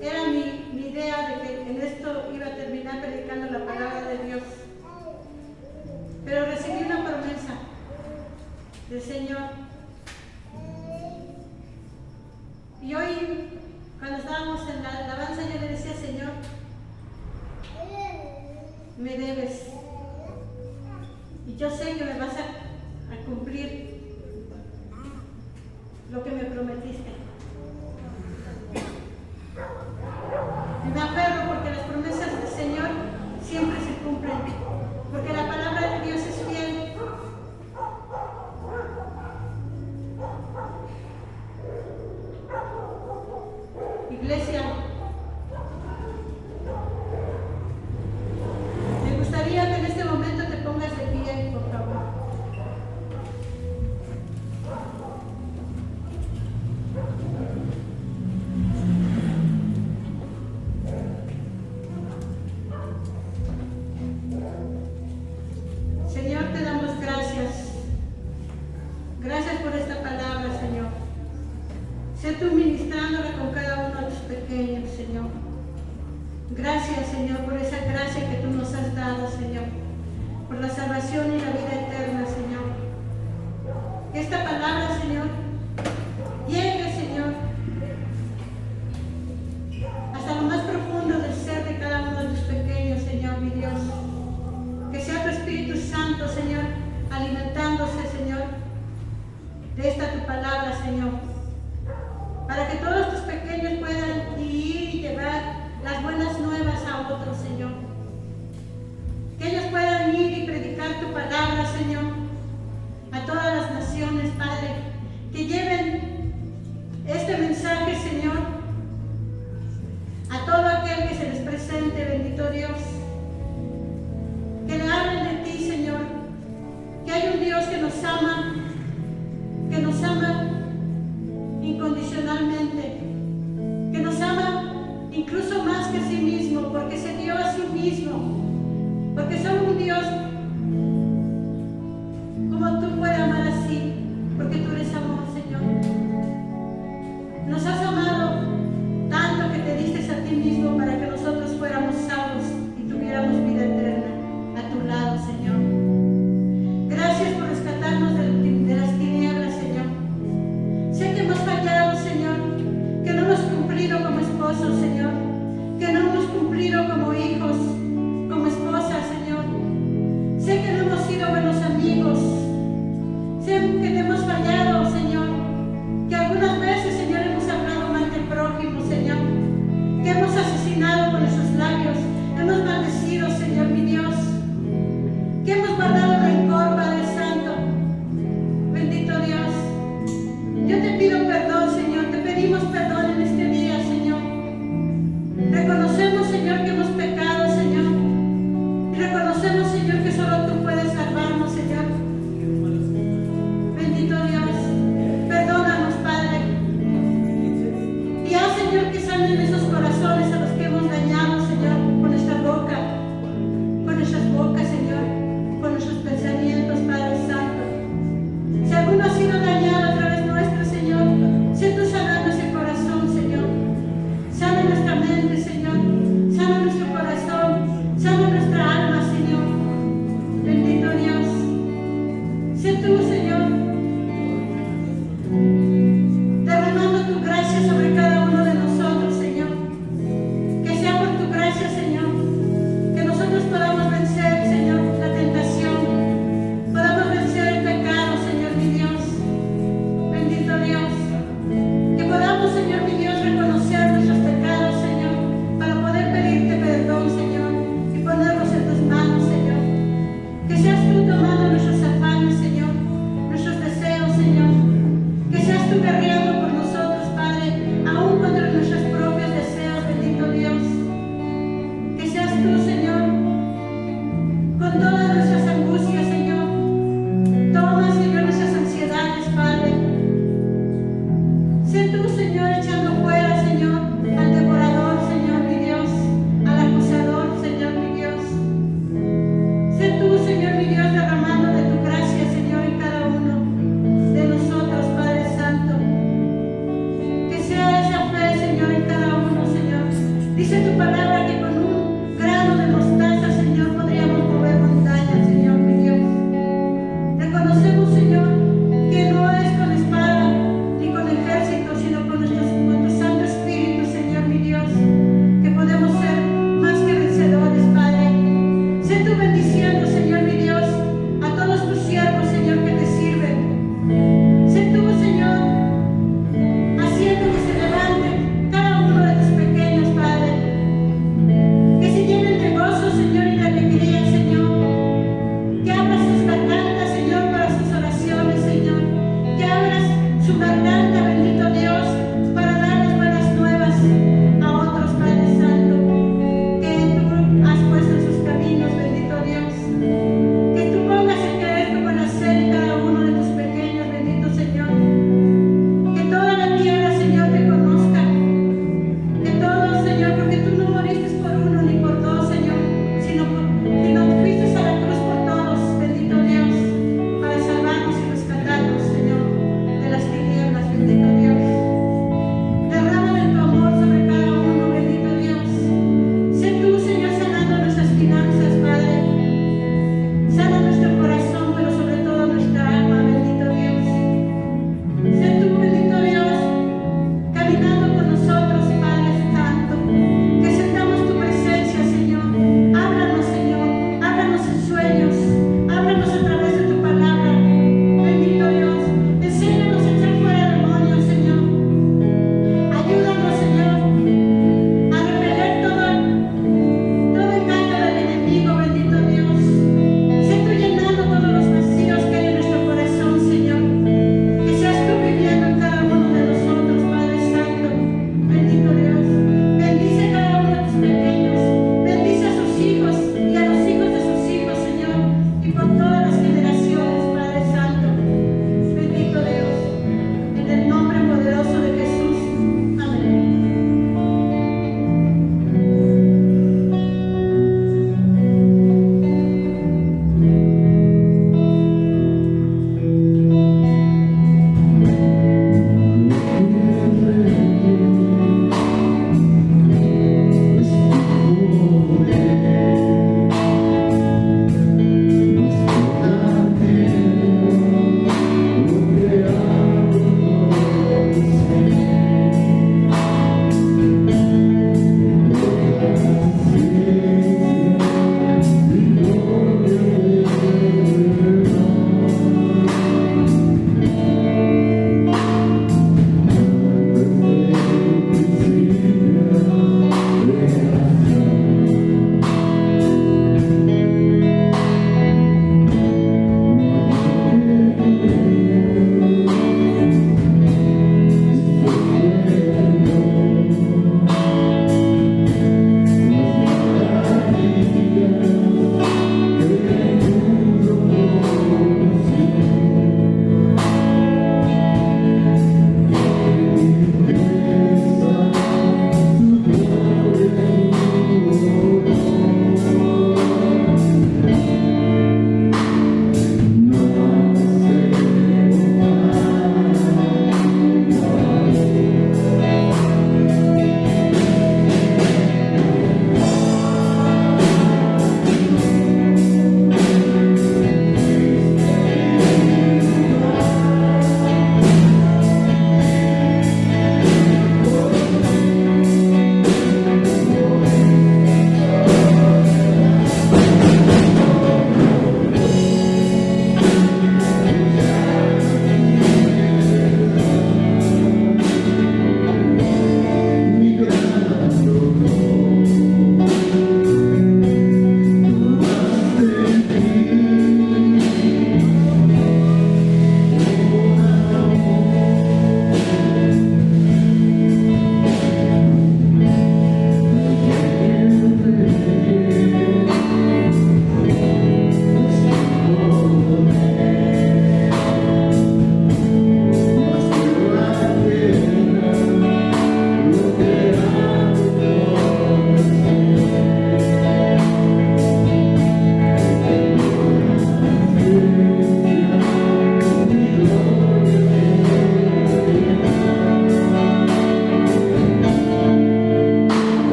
Era mi idea de que en esto iba a terminar predicando la palabra de Dios. Pero recibí una promesa del Señor. Y hoy, cuando estábamos en la alabanza, yo le decía, Señor, me debes. Y yo sé que me vas a cumplir lo que me prometiste. Y me aferro porque las promesas del Señor siempre se cumplen. Porque la palabra de Dios es fiel. Iglesia, me gustaría que en este momento te pongas de pie, por favor. Señor, te damos gracias. Gracias por esta palabra, Señor. Sé tú ministrándola con cada uno de tus pequeños, Señor. Gracias, Señor, por esa gracia que tú nos has dado, Señor. Por la salvación y la vida eterna, Señor. Que esta palabra, Señor, llegue, Señor, hasta lo más profundo del ser de cada uno de tus pequeños, Señor, mi Dios. Que sea tu Espíritu Santo, Señor, alimentándose, Señor, de esta tu palabra, Señor. Para que todos tus pequeños puedan ir y llevar las buenas nuevas a otros, Señor. Que ellos puedan ir y predicar tu palabra, Señor, a todas las naciones, Padre. Que lleven este mensaje, Señor, a todo aquel que se les presente, bendito Dios. Que le hablen de ti, Señor. Que hay un Dios que nos ama incondicionalmente, que nos ama incluso más que a sí mismo, porque se dio a sí mismo, porque somos un Dios como tú puedes amar así, porque tú eres amor, Señor. Nos has amado tanto que te diste a ti mismo para que nosotros fuéramos salvos y tuviéramos vida eterna a tu lado, Señor. Gracias por rescatarnos de las tinieblas, Señor. Sé que hemos fallado, Señor, que no hemos cumplido como esposos, Señor, que no hemos cumplido como hijos, como esposas, Señor.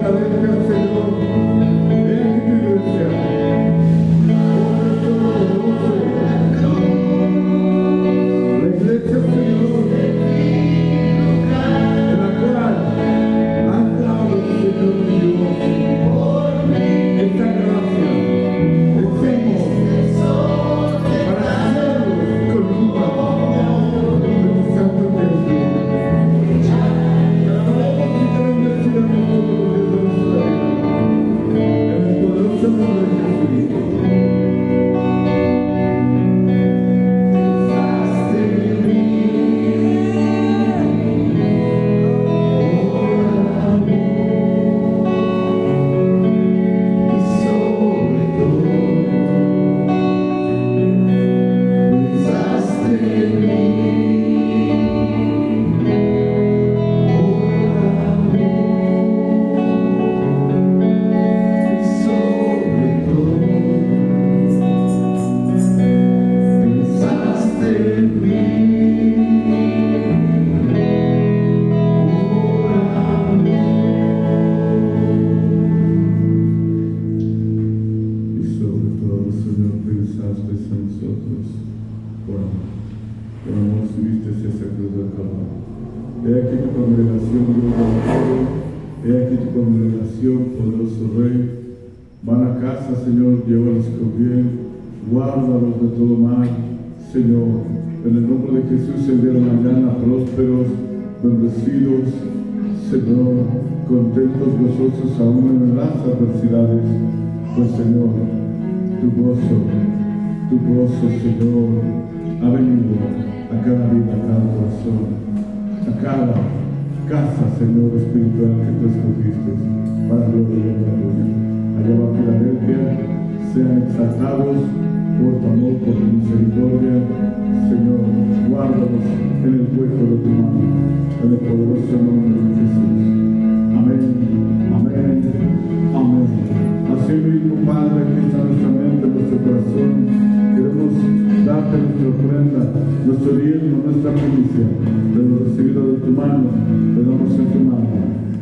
Filadelfia, Señor. He aquí tu iglesia. La iglesia, Señor, en la cual has dado, Señor Dios, esta gracia. Decimos para hacerlos con luz de tu santo templo. Señor, llévalos con bien, guárdalos de todo mal, Señor. En el nombre de Jesús, el día de mañana, prósperos, bendecidos, Señor, contentos, gozosos aún en las adversidades, pues Señor, tu gozo, Señor, ha venido a cada vida, a cada corazón, a cada casa, Señor, espiritual que tú escogiste, para gloria y honra tuya. Allá va Filadelfia, sean exaltados por tu amor, por tu misericordia, Señor, guárdalos en el hueco de tu mano, en el poderoso nombre de Jesús. Amén, amén, amén. Así mismo, Padre, aquí está nuestra mente, nuestro corazón. Queremos darte nuestra ofrenda, nuestro diezmo, nuestra primicia, de lo recibido de tu mano, le damos en tu mano,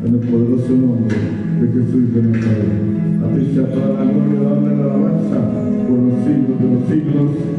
en el poderoso nombre de Jesús de Nazaret. A ti sea toda la gloria, la alabanza por los siglos de los siglos.